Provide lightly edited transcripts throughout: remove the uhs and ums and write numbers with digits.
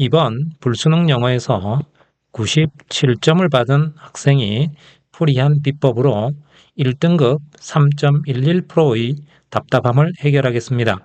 이번 불수능 영어에서 97점을 받은 학생이 풀이한 비법으로 1등급 3.11%의 답답함을 해결하겠습니다.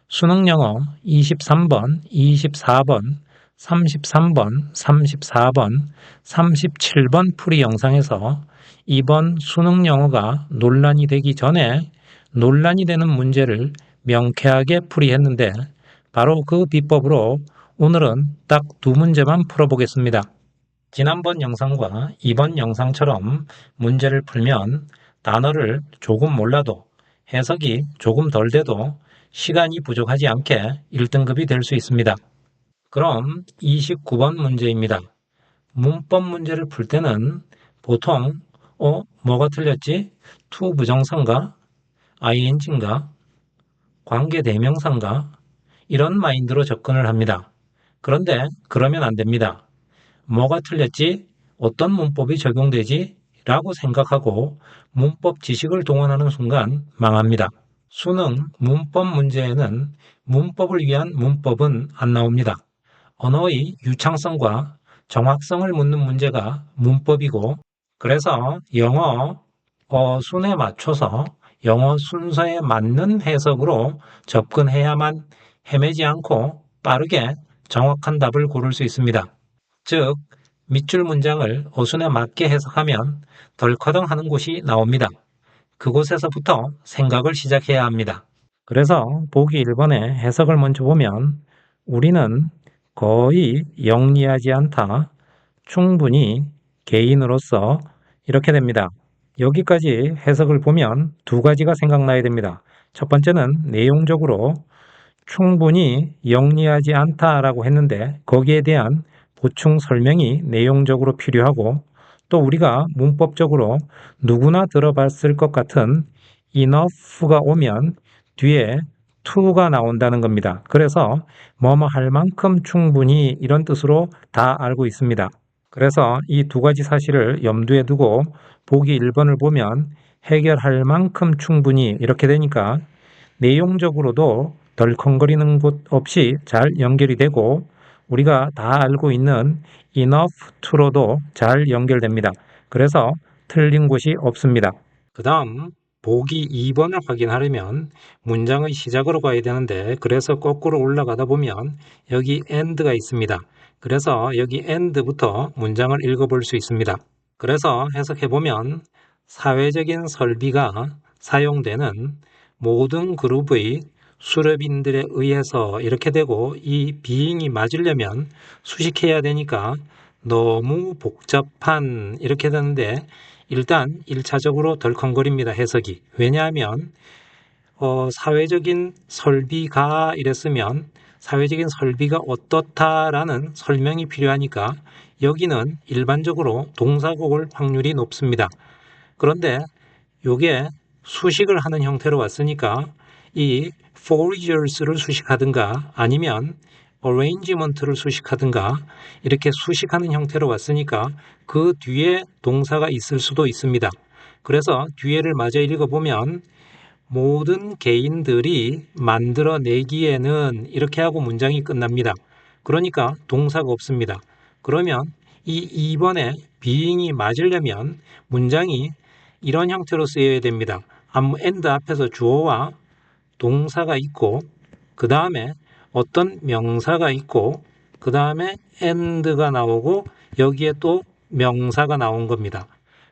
수능 영어 23번, 24번, 33번, 34번, 37번 풀이 영상에서 이번 수능 영어가 논란이 되기 전에 논란이 되는 문제를 명쾌하게 풀이했는데 바로 그 비법으로 오늘은 딱 두 문제만 풀어보겠습니다. 지난번 영상과 이번 영상처럼 문제를 풀면 단어를 조금 몰라도 해석이 조금 덜 돼도 시간이 부족하지 않게 1등급이 될 수 있습니다. 그럼 29번 문제입니다. 문법 문제를 풀 때는 보통 뭐가 틀렸지? to 부정사인가? ing인가? 관계대명사인가? 이런 마인드로 접근을 합니다. 그런데 그러면 안 됩니다. 뭐가 틀렸지? 어떤 문법이 적용되지? 라고 생각하고 문법 지식을 동원하는 순간 망합니다. 수능 문법 문제에는 문법을 위한 문법은 안 나옵니다. 언어의 유창성과 정확성을 묻는 문제가 문법이고, 그래서 영어 어순에 맞춰서 영어 순서에 맞는 해석으로 접근해야만 헤매지 않고 빠르게 정확한 답을 고를 수 있습니다. 즉, 밑줄 문장을 어순에 맞게 해석하면 덜커덩하는 곳이 나옵니다. 그곳에서부터 생각을 시작해야 합니다. 그래서 보기 1번에 해석을 먼저 보면 우리는 거의 영리하지 않다. 충분히 개인으로서 이렇게 됩니다. 여기까지 해석을 보면 두 가지가 생각나야 됩니다. 첫 번째는 내용적으로 충분히 영리하지 않다라고 했는데 거기에 대한 보충 설명이 내용적으로 필요하고, 또 우리가 문법적으로 누구나 들어봤을 것 같은 enough가 오면 뒤에 to가 나온다는 겁니다. 그래서 뭐뭐 할 만큼 충분히 이런 뜻으로 다 알고 있습니다. 그래서 이 두 가지 사실을 염두에 두고 보기 1번을 보면 해결할 만큼 충분히 이렇게 되니까 내용적으로도 덜컹거리는 곳 없이 잘 연결이 되고 우리가 다 알고 있는 enough to로도 잘 연결됩니다. 그래서 틀린 곳이 없습니다. 그 다음 보기 2번을 확인하려면 문장의 시작으로 가야 되는데, 그래서 거꾸로 올라가다 보면 여기 and가 있습니다. 그래서 여기 and부터 문장을 읽어볼 수 있습니다. 그래서 해석해보면 사회적인 설비가 사용되는 모든 그룹의 수렵인들에 의해서 이렇게 되고, 이 being이 맞으려면 수식해야 되니까 너무 복잡한 이렇게 되는데 일단 1차적으로 덜컹거립니다. 해석이. 왜냐하면 사회적인 설비가 이랬으면 사회적인 설비가 어떻다라는 설명이 필요하니까 여기는 일반적으로 동사가 올 확률이 높습니다. 그런데 이게 수식을 하는 형태로 왔으니까 이 foragers를 수식하든가 아니면 arrangement를 수식하든가 이렇게 수식하는 형태로 왔으니까 그 뒤에 동사가 있을 수도 있습니다. 그래서 뒤에를 마저 읽어보면 모든 개인들이 만들어내기에는 이렇게 하고 문장이 끝납니다. 그러니까 동사가 없습니다. 그러면 이 2번에 being이 맞으려면 문장이 이런 형태로 쓰여야 됩니다. and 앞에서 주어와 동사가 있고 그 다음에 어떤 명사가 있고 그 다음에 and가 나오고 여기에 또 명사가 나온 겁니다.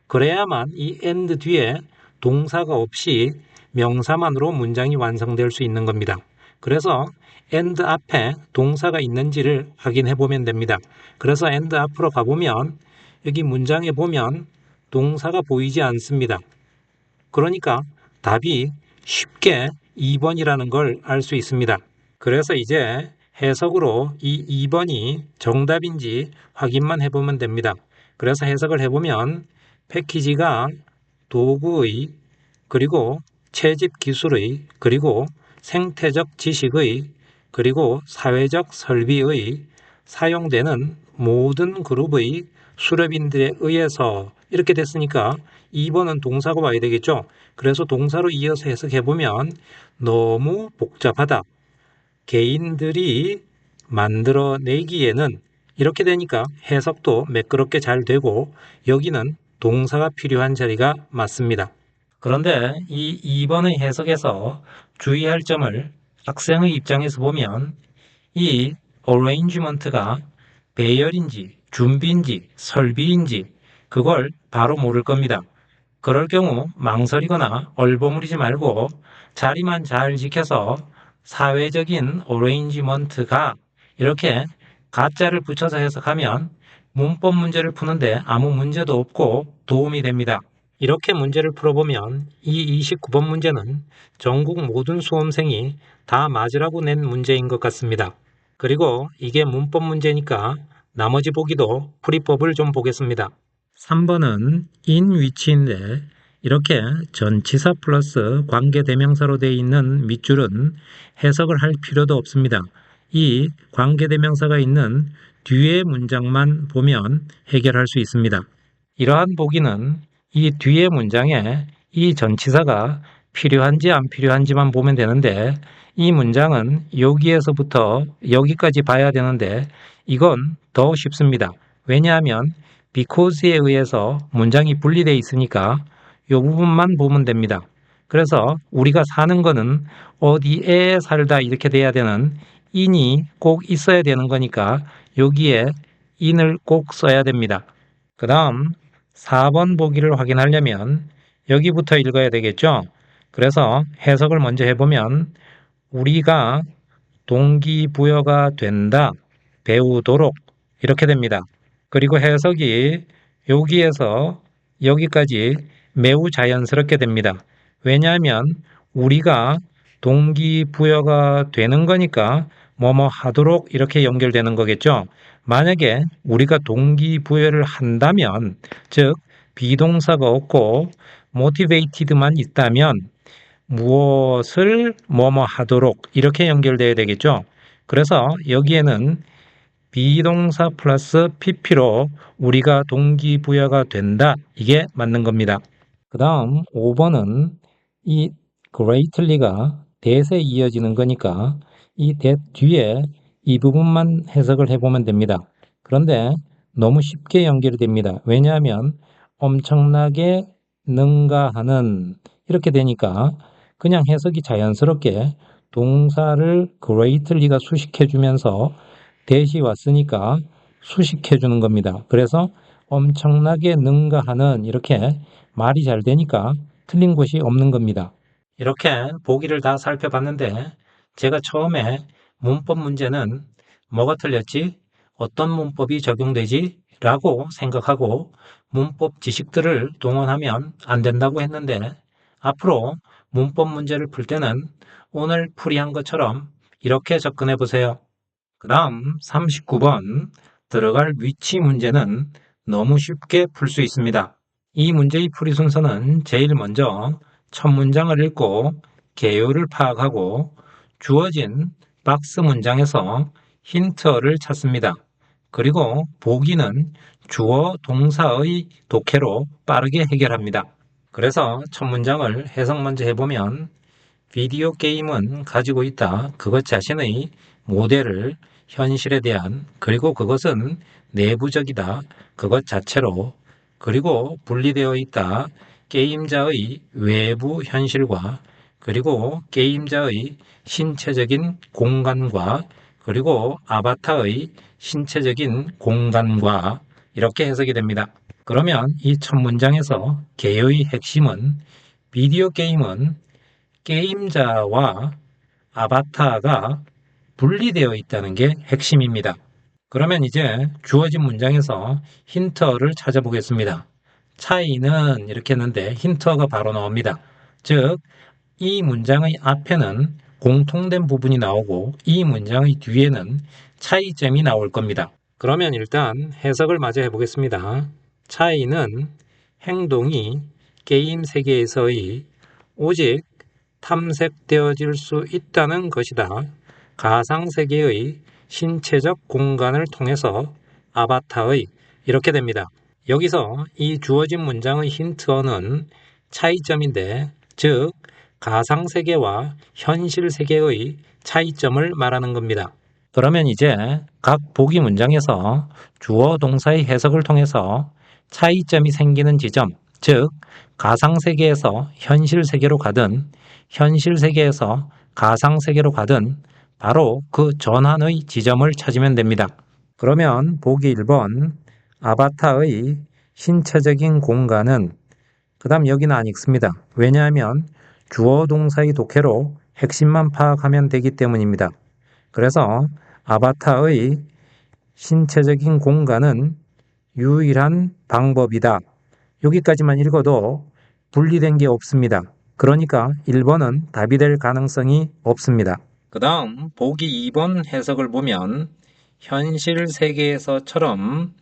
그래야만 이 and 뒤에 동사가 없이 명사만으로 문장이 완성될 수 있는 겁니다. 그래서 and 앞에 동사가 있는지를 확인해 보면 됩니다. 그래서 and 앞으로 가보면 여기 문장에 보면 동사가 보이지 않습니다. 그러니까 답이 쉽게 2번이라는 걸 알 수 있습니다. 그래서 이제 해석으로 이 2번이 정답인지 확인만 해보면 됩니다. 그래서 해석을 해보면 패키지가 도구의, 그리고 채집 기술의, 그리고 생태적 지식의, 그리고 사회적 설비의 사용되는 모든 그룹의 수렵인들에 의해서 이렇게 됐으니까 2번은 동사가 와야 되겠죠. 그래서 동사로 이어서 해석해보면 너무 복잡하다. 개인들이 만들어내기에는 이렇게 되니까 해석도 매끄럽게 잘 되고 여기는 동사가 필요한 자리가 맞습니다. 그런데 이 2번의 해석에서 주의할 점을 학생의 입장에서 보면 이 arrangement가 배열인지 준비인지 설비인지 그걸 바로 모를 겁니다. 그럴 경우 망설이거나 얼버무리지 말고 자리만 잘 지켜서 사회적인 arrangement가 이렇게 가짜를 붙여서 해석하면 문법 문제를 푸는데 아무 문제도 없고 도움이 됩니다. 이렇게 문제를 풀어보면 이 29번 문제는 전국 모든 수험생이 다 맞으라고 낸 문제인 것 같습니다. 그리고 이게 문법 문제니까 나머지 보기도 풀이법을 좀 보겠습니다. 3번은 in 위치인데 이렇게 전치사 플러스 관계대명사로 되어 있는 밑줄은 해석을 할 필요도 없습니다. 이 관계대명사가 있는 뒤의 문장만 보면 해결할 수 있습니다. 이러한 보기는 이 뒤의 문장에 이 전치사가 필요한지 안 필요한지만 보면 되는데 이 문장은 여기에서부터 여기까지 봐야 되는데 이건 더 쉽습니다. 왜냐하면 because에 의해서 문장이 분리되어 있으니까 이 부분만 보면 됩니다. 그래서 우리가 사는 거는 어디에 살다 이렇게 돼야 되는 in이 꼭 있어야 되는 거니까 여기에 in을 꼭 써야 됩니다. 그 다음 4번 보기를 확인하려면 여기부터 읽어야 되겠죠? 그래서 해석을 먼저 해보면 우리가 동기부여가 된다, 배우도록 이렇게 됩니다. 그리고 해석이 여기에서 여기까지 매우 자연스럽게 됩니다. 왜냐하면 우리가 동기부여가 되는 거니까 뭐뭐 하도록 이렇게 연결되는 거겠죠. 만약에 우리가 동기부여를 한다면, 즉 비동사가 없고 motivated만 있다면 무엇을 뭐뭐 하도록 이렇게 연결돼야 되겠죠. 그래서 여기에는 비동사 플러스 pp로 우리가 동기부여가 된다. 이게 맞는 겁니다. 그 다음 5번은 이 greatly가 that에 이어지는 거니까 이 that 뒤에 이 부분만 해석을 해보면 됩니다. 그런데 너무 쉽게 연결이 됩니다. 왜냐하면 엄청나게 능가하는 이렇게 되니까 그냥 해석이 자연스럽게 동사를 greatly가 수식해주면서 that이 왔으니까 수식해주는 겁니다. 그래서 엄청나게 능가하는 이렇게 말이 잘 되니까 틀린 곳이 없는 겁니다. 이렇게 보기를 다 살펴봤는데 제가 처음에 문법 문제는 뭐가 틀렸지? 어떤 문법이 적용되지? 라고 생각하고 문법 지식들을 동원하면 안 된다고 했는데 앞으로 문법 문제를 풀 때는 오늘 풀이한 것처럼 이렇게 접근해 보세요. 그 다음 39번 들어갈 위치 문제는 너무 쉽게 풀 수 있습니다. 이 문제의 풀이 순서는 제일 먼저 첫 문장을 읽고 개요를 파악하고 주어진 박스 문장에서 힌트어를 찾습니다. 그리고 보기는 주어 동사의 독해로 빠르게 해결합니다. 그래서 첫 문장을 해석 먼저 해보면 비디오 게임은 가지고 있다. 그것 자신의 모델을 현실에 대한 그리고 그것은 내부적이다. 그것 자체로 그리고 분리되어 있다. 게임자의 외부 현실과 그리고 게임자의 신체적인 공간과 그리고 아바타의 신체적인 공간과 이렇게 해석이 됩니다. 그러면 이 첫 문장에서 개요의 핵심은 비디오 게임은 게임자와 아바타가 분리되어 있다는 게 핵심입니다. 그러면 이제 주어진 문장에서 힌트어를 찾아보겠습니다. 차이는 이렇게 했는데 힌트어가 바로 나옵니다. 즉, 이 문장의 앞에는 공통된 부분이 나오고 이 문장의 뒤에는 차이점이 나올 겁니다. 그러면 일단 해석을 마저 해보겠습니다. 차이는 행동이 게임 세계에서의 오직 탐색되어질 수 있다는 것이다. 가상세계의 신체적 공간을 통해서 아바타의 이렇게 됩니다. 여기서 이 주어진 문장의 힌트어는 차이점인데 즉 가상세계와 현실세계의 차이점을 말하는 겁니다. 그러면 이제 각 보기 문장에서 주어 동사의 해석을 통해서 차이점이 생기는 지점, 즉 가상세계에서 현실세계로 가든 현실세계에서 가상세계로 가든 바로 그 전환의 지점을 찾으면 됩니다. 그러면 보기 1번 아바타의 신체적인 공간은 그 다음 여기는 안 읽습니다. 왜냐하면 주어 동사의 독해로 핵심만 파악하면 되기 때문입니다. 그래서 아바타의 신체적인 공간은 유일한 방법이다. 여기까지만 읽어도 분리된 게 없습니다. 그러니까 1번은 답이 될 가능성이 없습니다. 그 다음 보기 2번 해석을 보면 현실 세계에서처럼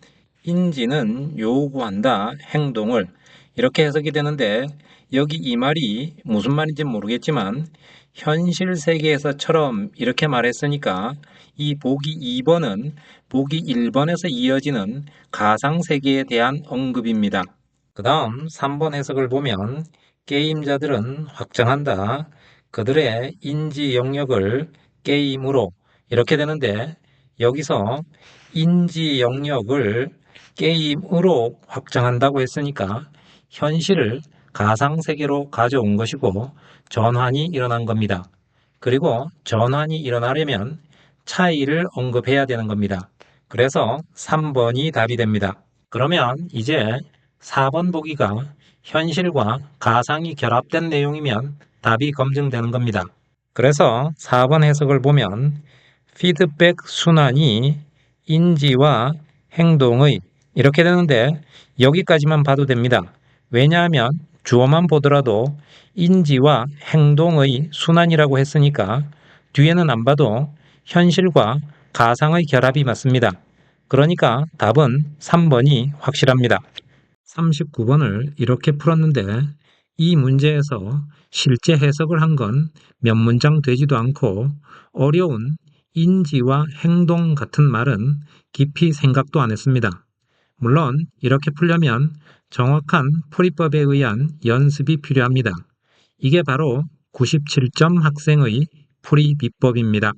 인지는 요구한다 행동을 이렇게 해석이 되는데 여기 이 말이 무슨 말인지 모르겠지만 현실 세계에서처럼 이렇게 말했으니까 이 보기 2번은 보기 1번에서 이어지는 가상 세계에 대한 언급입니다. 그 다음 3번 해석을 보면 게임자들은 확장한다. 그들의 인지 영역을 게임으로 이렇게 되는데 여기서 인지 영역을 게임으로 확장한다고 했으니까 현실을 가상세계로 가져온 것이고 전환이 일어난 겁니다. 그리고 전환이 일어나려면 차이를 언급해야 되는 겁니다. 그래서 3번이 답이 됩니다. 그러면 이제 4번 보기가 현실과 가상이 결합된 내용이면 답이 검증되는 겁니다. 그래서 4번 해석을 보면 피드백 순환이 인지와 행동의 이렇게 되는데 여기까지만 봐도 됩니다. 왜냐하면 주어만 보더라도 인지와 행동의 순환이라고 했으니까 뒤에는 안 봐도 현실과 가상의 결합이 맞습니다. 그러니까 답은 3번이 확실합니다. 39번을 이렇게 풀었는데 이 문제에서 실제 해석을 한 건 몇 문장 되지도 않고 어려운 인지와 행동 같은 말은 깊이 생각도 안 했습니다. 물론 이렇게 풀려면 정확한 풀이법에 의한 연습이 필요합니다. 이게 바로 97점 학생의 풀이 비법입니다.